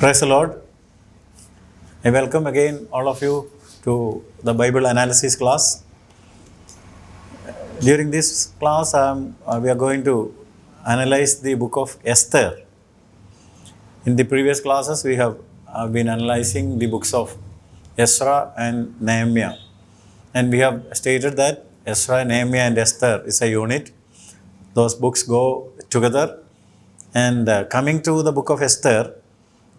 Praise the Lord. I welcome again all of you to the Bible analysis class. During this class, we are going to analyze the book of Esther. In the previous classes, we have been analyzing the books of Ezra and Nehemiah. And we have stated that Ezra, Nehemiah and Esther is a unit. Those books go together. And coming to the book of Esther,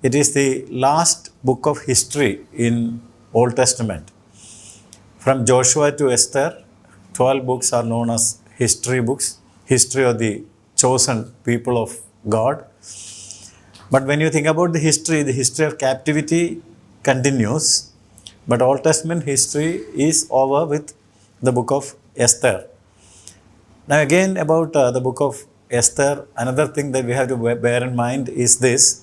it is the last book of history in Old Testament. From Joshua to Esther, 12 books are known as history books, history of the chosen people of God. But when you think about the history of captivity continues, but Old Testament history is over with the book of Esther. Now again about the book of Esther, another thing that we have to bear in mind is this.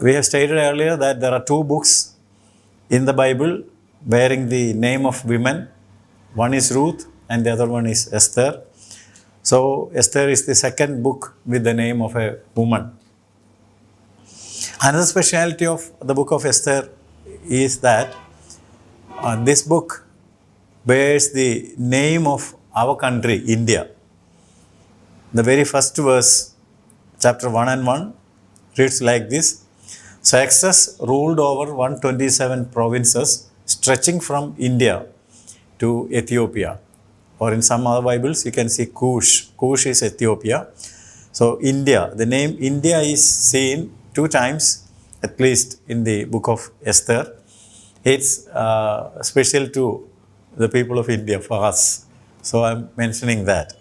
We have stated earlier that there are two books in the Bible bearing the name of women. One is Ruth and the other one is Esther. So Esther is the second book with the name of a woman. Another specialty of the book of Esther is that this book bears the name of our country, India. The very first verse, chapter 1 and 1, reads like this. So Xerxes ruled over 127 provinces stretching from India to Ethiopia. Or in some other Bibles, you can see Cush. Cush is Ethiopia. So India, the name India is seen two times, at least in the book of Esther. It's special to the people of India, for us. So I'm mentioning that.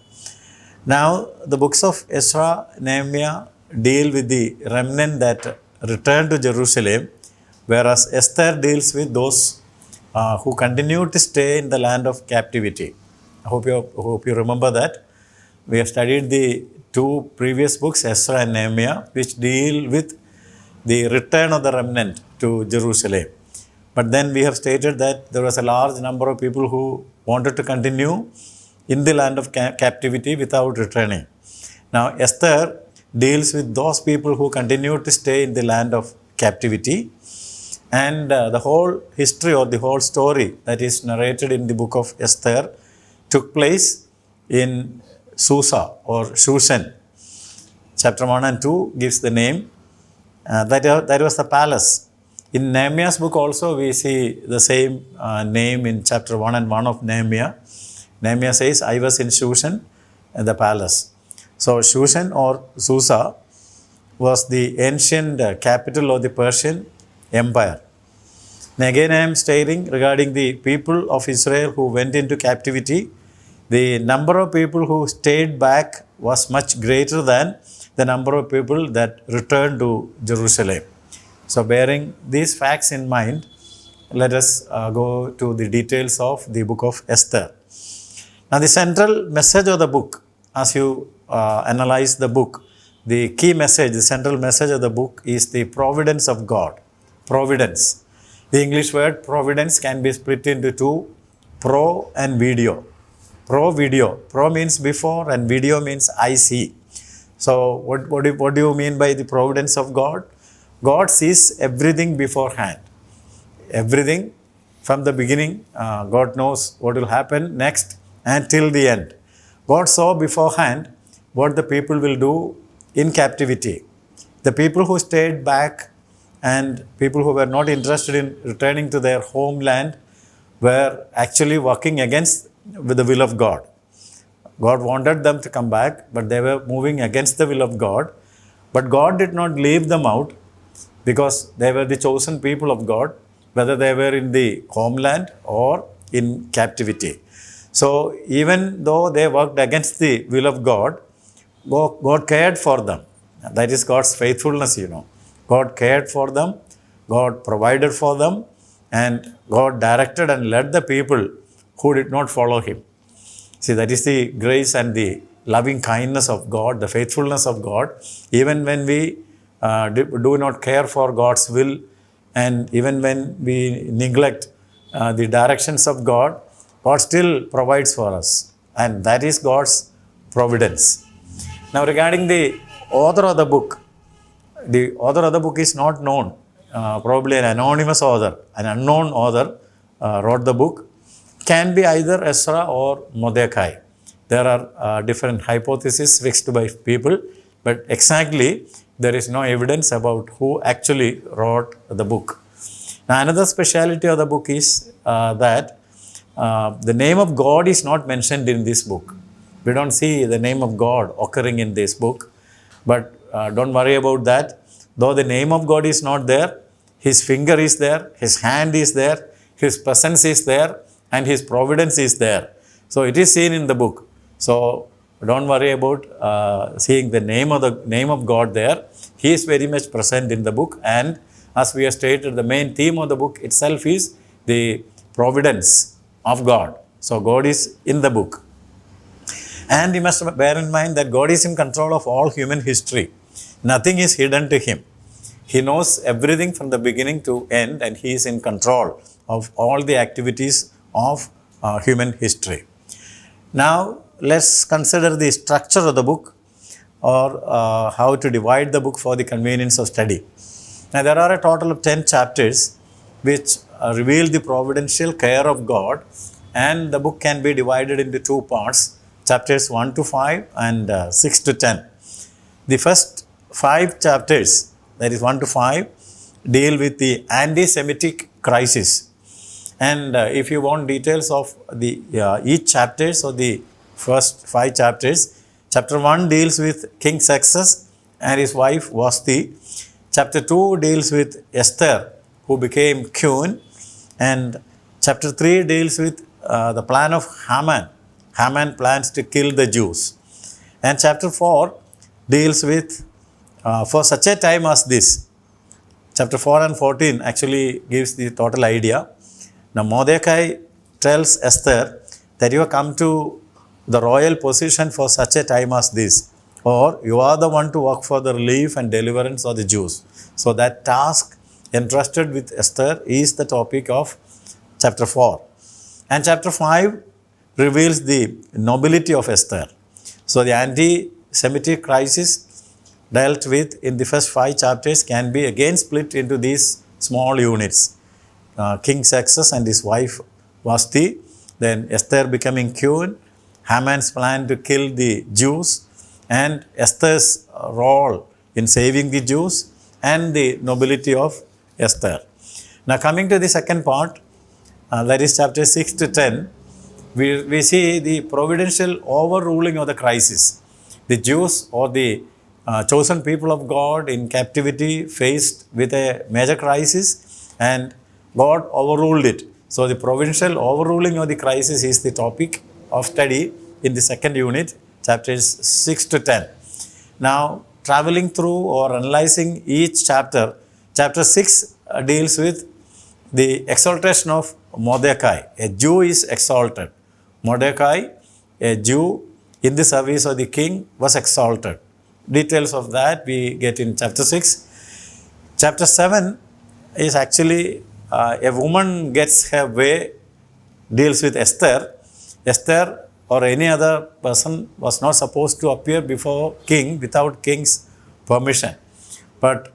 Now, the books of Ezra, Nehemiah deal with the remnant that returned to Jerusalem, whereas Esther deals with those who continue to stay in the land of captivity. I hope you remember that. We have studied the two previous books, Ezra and Nehemiah, which deal with the return of the remnant to Jerusalem. But then we have stated that there was a large number of people who wanted to continue in the land of captivity without returning. Now, Esther deals with those people who continue to stay in the land of captivity. And the whole history or the whole story that is narrated in the book of Esther took place in Susa or Shushan. Chapter 1 and 2 gives the name. That was the palace. In Nehemiah's book also we see the same name in chapter 1 and 1 of Nehemiah. Nehemiah says, I was in Shushan, the palace. So Shushan or Susa was the ancient capital of the Persian Empire. And again I am stating regarding the people of Israel who went into captivity, the number of people who stayed back was much greater than the number of people that returned to Jerusalem. So bearing these facts in mind, let us go to the details of the book of Esther. Now the central message of the book, as you analyze the book, the key message, the central message of the book is the providence of God. Providence. The English word providence can be split into two, pro and video. Pro-video. Pro means before and video means I see. So what do you mean by the providence of God? God sees everything beforehand. Everything from the beginning, God knows what will happen next and till the end. God saw beforehand what the people will do in captivity. The people who stayed back and people who were not interested in returning to their homeland were actually working with the will of God. God wanted them to come back, but they were moving against the will of God. But God did not leave them out because they were the chosen people of God, whether they were in the homeland or in captivity. So even though they worked against the will of God, God cared for them. That is God's faithfulness, God cared for them, God provided for them, and God directed and led the people who did not follow Him. See, that is the grace and the loving kindness of God, the faithfulness of God. Even when we do not care for God's will, and even when we neglect the directions of God, God still provides for us. And that is God's providence. Now regarding the author of the book, the author of the book is not known. Probably an anonymous author, an unknown author wrote the book. Can be either Ezra or Mordecai. There are different hypotheses fixed by people, but exactly there is no evidence about who actually wrote the book. Now, another speciality of the book is that the name of God is not mentioned in this book. We don't see the name of God occurring in this book, but don't worry about that. Though the name of God is not there, His finger is there, His hand is there, His presence is there, and His providence is there. So it is seen in the book. So don't worry about seeing the name of God there. He is very much present in the book, and as we have stated, the main theme of the book itself is the providence of God. So God is in the book. And you must bear in mind that God is in control of all human history. Nothing is hidden to Him. He knows everything from the beginning to end, and He is in control of all the activities of human history. Now, let's consider the structure of the book, or how to divide the book for the convenience of study. Now, there are a total of 10 chapters which reveal the providential care of God, and the book can be divided into two parts, chapters 1 to 5 and 6 to 10. The first 5 chapters, that is 1 to 5, deal with the anti-Semitic crisis. And if you want details of the each chapters or the first 5 chapters, chapter 1 deals with King Ahasuerus and his wife Vashti. Chapter 2 deals with Esther, who became queen. And chapter 3 deals with the plan of Haman. Haman plans to kill the Jews. And chapter 4 deals with for such a time as this. Chapter 4 and 14 actually gives the total idea. Now, Mordecai tells Esther that you have come to the royal position for such a time as this, or you are the one to work for the relief and deliverance of the Jews. So, that task entrusted with Esther is the topic of chapter 4. And chapter 5 reveals the nobility of Esther. So, the anti-Semitic crisis dealt with in the first 5 chapters can be again split into these small units. King Ahasuerus and his wife Vashti, then Esther becoming queen, Haman's plan to kill the Jews, and Esther's role in saving the Jews, and the nobility of Esther. Now, coming to the second part, that is chapter 6 to 10, we see the providential overruling of the crisis. The Jews, or the chosen people of God in captivity, faced with a major crisis, and God overruled it. So, the providential overruling of the crisis is the topic of study in the second unit, chapters 6 to 10. Now, traveling through or analyzing each chapter, chapter 6 deals with the exaltation of Mordecai. A Jew is exalted. Mordecai, a Jew in the service of the king, was exalted. Details of that we get in chapter 6. Chapter 7 is actually a woman gets her way, deals with Esther. Esther or any other person was not supposed to appear before king without king's permission. But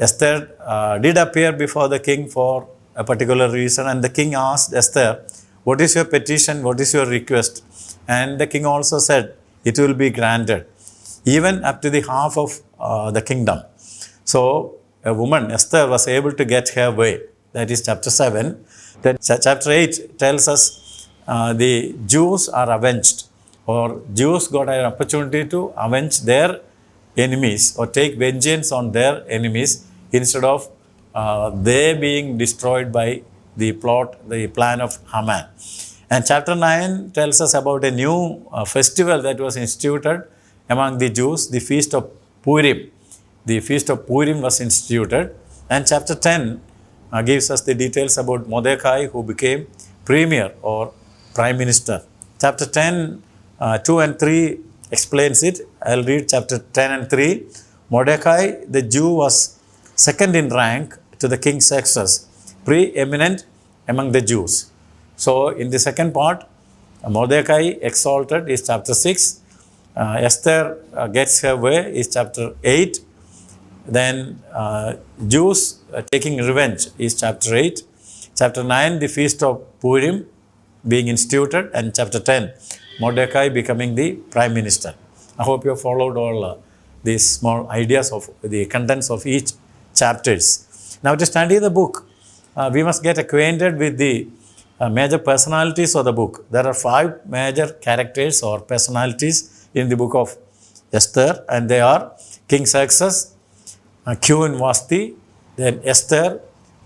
Esther did appear before the king for a particular reason, and the king asked Esther, "What is your petition? What is your request?" And the king also said, "It will be granted, even up to the half of the kingdom." So, a woman, Esther, was able to get her way. That is chapter 7. Then chapter 8 tells us the Jews are avenged, or Jews got an opportunity to avenge their enemies or take vengeance on their enemies instead of they being destroyed by the plan of Haman. And chapter 9 tells us about a new festival that was instituted among the Jews, the feast of Purim. The feast of Purim was instituted. And chapter 10 gives us the details about Mordecai, who became premier or prime minister. Chapter 10, 2 and 3 explains it. I'll read chapter 10 and 3. Mordecai, the Jew, was second in rank to the king Ahasuerus, preeminent among the Jews. So, in the second part, Mordecai exalted is chapter 6. Esther gets her way is chapter 8. Then Jews taking revenge is chapter 8. Chapter 9, the feast of Purim being instituted, and chapter 10, Mordecai becoming the prime minister. I hope you have followed all these small ideas of the contents of each chapters. Now to study the book, we must get acquainted with the major personalities of the book. There are 5 major characters or personalities in the book of Esther, and they are King Xerxes, Queen Vashti, then Esther,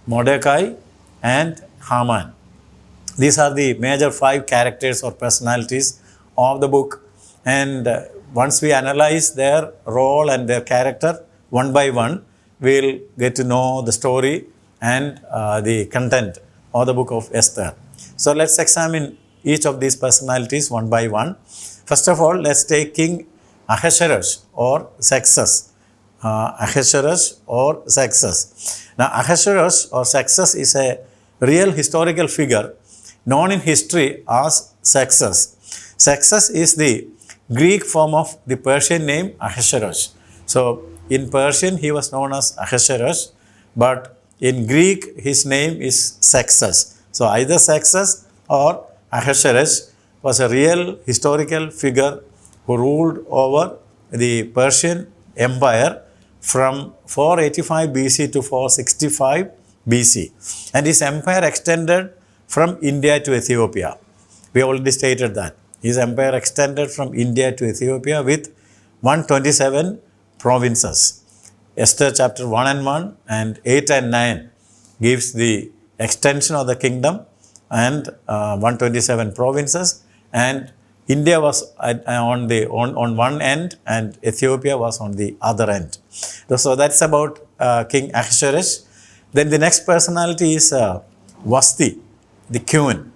Mordecai, and Haman. These are the major 5 characters or personalities of the book, and once we analyze their role and their character one by one, we'll get to know the story and the content of the book of Esther. So let's examine each of these personalities one by one. First of all, let's take King Ahasuerus or Xerxes. Ahasuerus or Xerxes. Now, Ahasuerus or Xerxes is a real historical figure known in history as Xerxes. Xerxes is the Greek form of the Persian name Ahasuerus. So, in Persian, he was known as Ahasuerus, but in Greek, his name is Xerxes. So, either Xerxes or Ahasuerus was a real historical figure who ruled over the Persian Empire from 485 BC to 465 BC. And his empire extended from India to Ethiopia. We already stated that. His empire extended from India to Ethiopia with 127 provinces. Esther chapter 1 and 1 and 8 and 9 gives the extension of the kingdom and 127 provinces, and India was on one end and Ethiopia was on the other end. So that's about King Ahasuerus. Then the next personality is Vashti, the queen.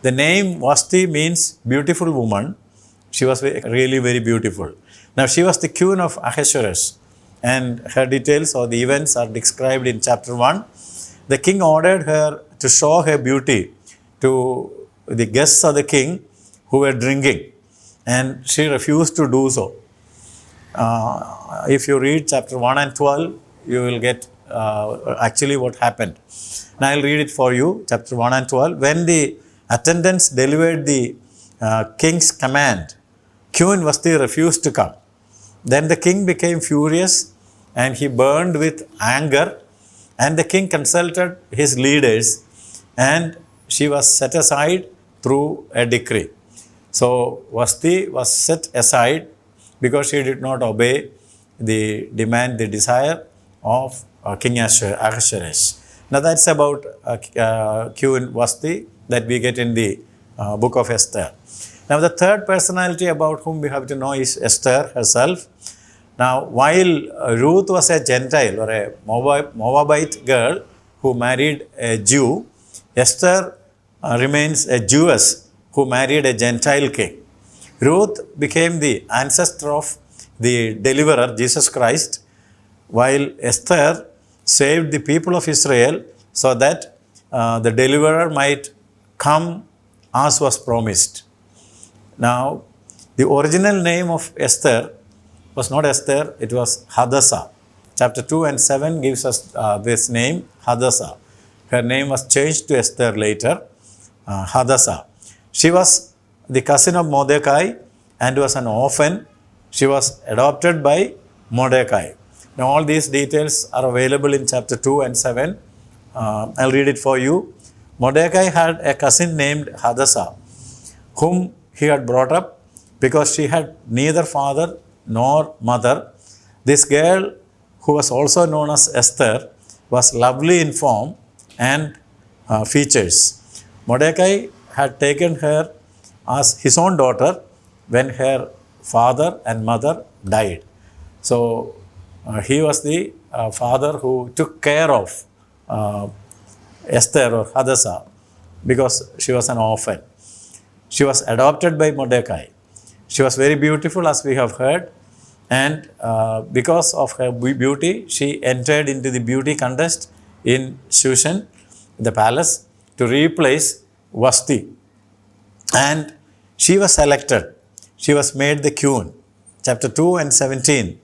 The name Vashti means beautiful woman. She was really very beautiful. Now she was the queen of Ahasuerus, and her details or the events are described in chapter 1. The king ordered her to show her beauty to the guests of the king who were drinking, and she refused to do so. If you read chapter 1 and 12, you will get actually what happened. Now I'll read it for you, chapter 1 and 12. When the attendants delivered the king's command, Queen Vashti refused to come. Then the king became furious and he burned with anger, and the king consulted his leaders, and she was set aside through a decree. So Vashti was set aside because she did not obey the demand, the desire of King Ahasuerus. Now that's about Queen Vashti that we get in the book of Esther. Now the third personality about whom we have to know is Esther herself. Now while Ruth was a Gentile or a Moabite girl who married a Jew, Esther remains a Jewess who married a Gentile king. Ruth became the ancestor of the deliverer, Jesus Christ, while Esther saved the people of Israel so that the deliverer might come as was promised. Now, the original name of Esther was not Esther, it was Hadassah. Chapter 2 and 7 gives us this name, Hadassah. Her name was changed to Esther later, Hadassah. She was the cousin of Mordecai and was an orphan. She was adopted by Mordecai. Now all these details are available in chapter 2 and 7. I'll read it for you. Mordecai had a cousin named Hadassah, whom he had brought up because she had neither father nor mother. This girl, who was also known as Esther, was lovely in form and features. Mordecai had taken her as his own daughter when her father and mother died. So he was the father who took care of Esther or Hadassah because she was an orphan. She was adopted by Mordecai. She was very beautiful, as we have heard, and because of her beauty, she entered into the beauty contest in Shushan, the palace, to replace Vashti. And she was selected. She was made the queen. Chapter 2 and 17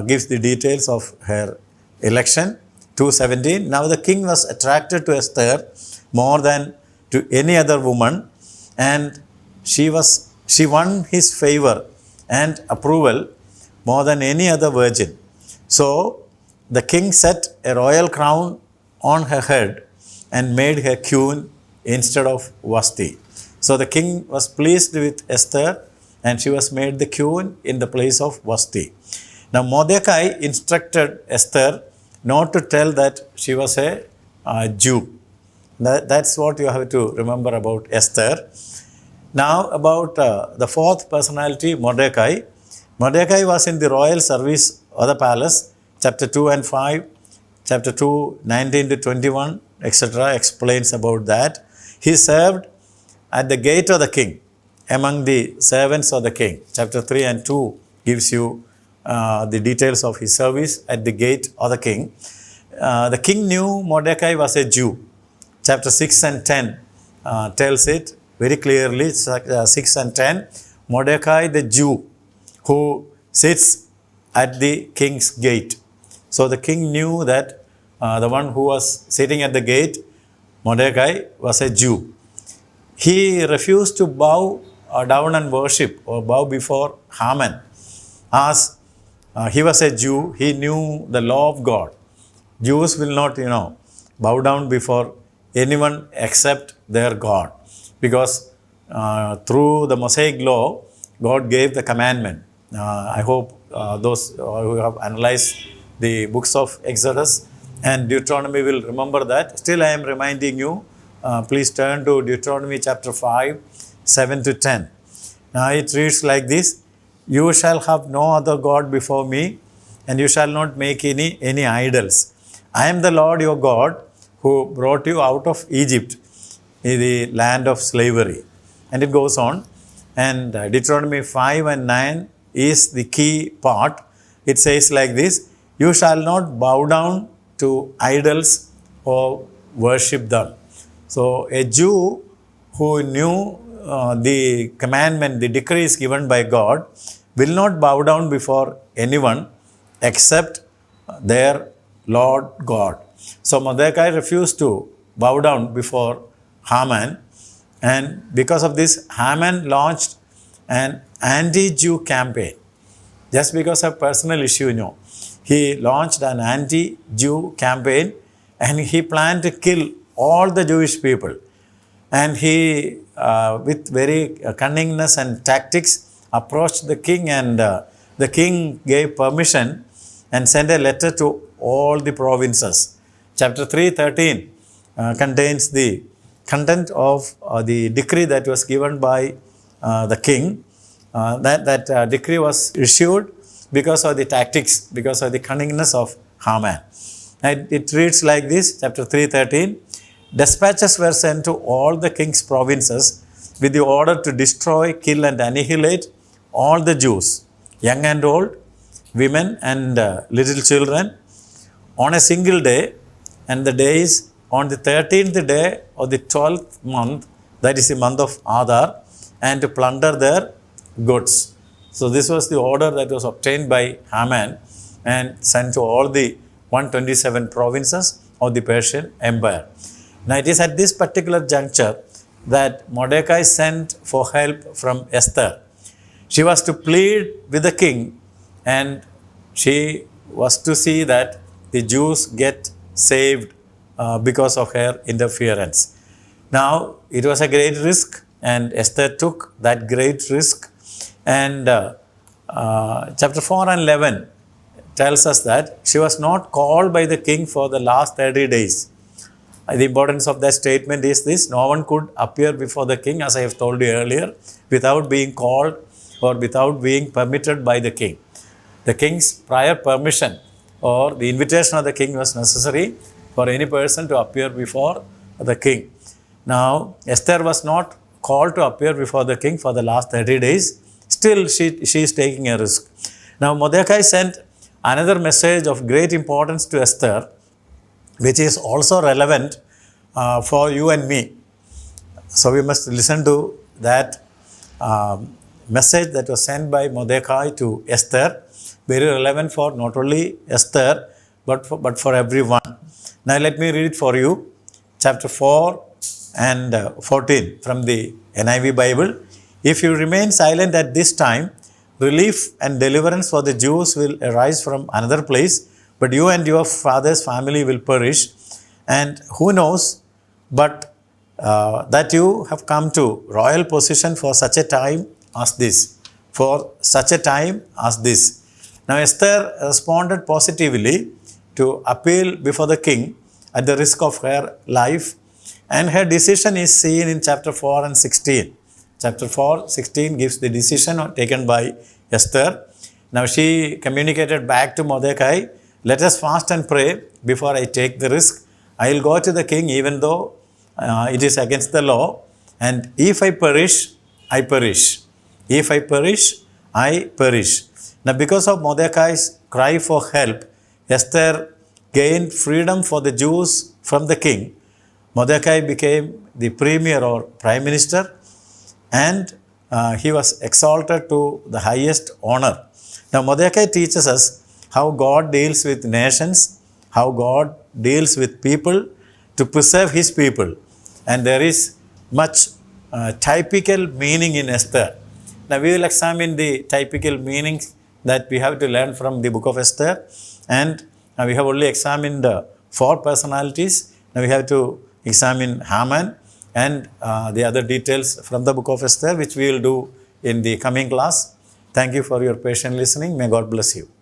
gives the details of her election. 2:17. Now the king was attracted to Esther more than to any other woman, and she won his favor and approval more than any other virgin. So the king set a royal crown on her head and made her queen instead of Vashti. So the king was pleased with Esther, and she was made the queen in the place of Vashti. Now Mordecai instructed Esther not to tell that she was a Jew. That's what you have to remember about Esther. Now about the fourth personality, Mordecai. Mordecai was in the royal service of the palace. Chapter 2 and 5, chapter 2, 19 to 21, etc. explains about that. He served at the gate of the king, among the servants of the king. Chapter 3 and 2 gives you the details of his service at the gate of the king. The king knew Mordecai was a Jew. Chapter 6 and 10 tells it very clearly. 6 and 10, Mordecai the Jew who sits at the king's gate. So the king knew that the one who was sitting at the gate, Mordecai, was a Jew. He refused to bow down and worship or bow before Haman. As he was a Jew, he knew the law of God. Jews will not, bow down before anyone except their God. Because through the Mosaic law, God gave the commandment. I hope those who have analyzed the books of Exodus and Deuteronomy will remember that. Still, I am reminding you, please turn to Deuteronomy chapter 5, 7 to 10. Now it reads like this: You shall have no other God before me, and you shall not make any idols. I am the Lord your God, who brought you out of Egypt, the land of slavery. And it goes on. And Deuteronomy 5 and 9 is the key part. It says like this: You shall not bow down to idols or worship them. So a Jew who knew the commandment, the decrees given by God, will not bow down before anyone except their Lord God. So Mordecai refused to bow down before Haman, and because of this, Haman launched an anti-Jew campaign. Just because of personal issue, he launched an anti-Jew campaign, and he planned to kill all the Jewish people. And he, with very cunningness and tactics, approached the king, and the king gave permission and sent a letter to all the provinces. Chapter 3:13 contains the content of the decree that was given by the king. That decree was issued because of the tactics, because of the cunningness of Haman. And it reads like this, chapter 3:13. Dispatches were sent to all the king's provinces with the order to destroy, kill and annihilate all the Jews, young and old, women and little children, on a single day, and the day is on the 13th day of the 12th month, that is the month of Adar, and to plunder their goods. So this was the order that was obtained by Haman and sent to all the 127 provinces of the Persian Empire. Now it is at this particular juncture that Mordecai sent for help from Esther. She was to plead with the king, and she was to see that the Jews get saved because of her interference. Now it was a great risk, and Esther took that great risk. And chapter 4 and 11 tells us that she was not called by the king for the last 30 days. The importance of that statement is this: no one could appear before the king, as I have told you earlier, without being called or without being permitted by the king. The king's prior permission or the invitation of the king was necessary for any person to appear before the king. Now, Esther was not called to appear before the king for the last 30 days. Still, she is taking a risk. Now, Mordecai sent another message of great importance to Esther, which is also relevant for you and me. So we must listen to that message that was sent by Mordecai to Esther, very relevant for not only Esther, but for everyone. Now let me read it for you. Chapter 4 and 14 from the NIV Bible. If you remain silent at this time, relief and deliverance for the Jews will arise from another place, but you and your father's family will perish. And who knows but that you have come to royal position for such a time as this. For such a time as this. Now Esther responded positively to appeal before the king at the risk of her life, and her decision is seen in chapter 4 and 16. Chapter 4, 16 gives the decision taken by Esther. Now she communicated back to Mordecai, let us fast and pray before I take the risk. I will go to the king even though it is against the law, and if I perish, I perish. If I perish, I perish. Now because of Mordecai's cry for help, Esther gained freedom for the Jews from the king. Mordecai became the premier or prime minister, and he was exalted to the highest honor. Now Mordecai teaches us how God deals with nations, how God deals with people to preserve his people. And there is much typical meaning in Esther. Now we will examine the typical meanings that we have to learn from the book of Esther. And we have only examined 4 personalities. Now we have to examine Haman and the other details from the book of Esther, which we will do in the coming class. Thank you for your patient listening. May God bless you.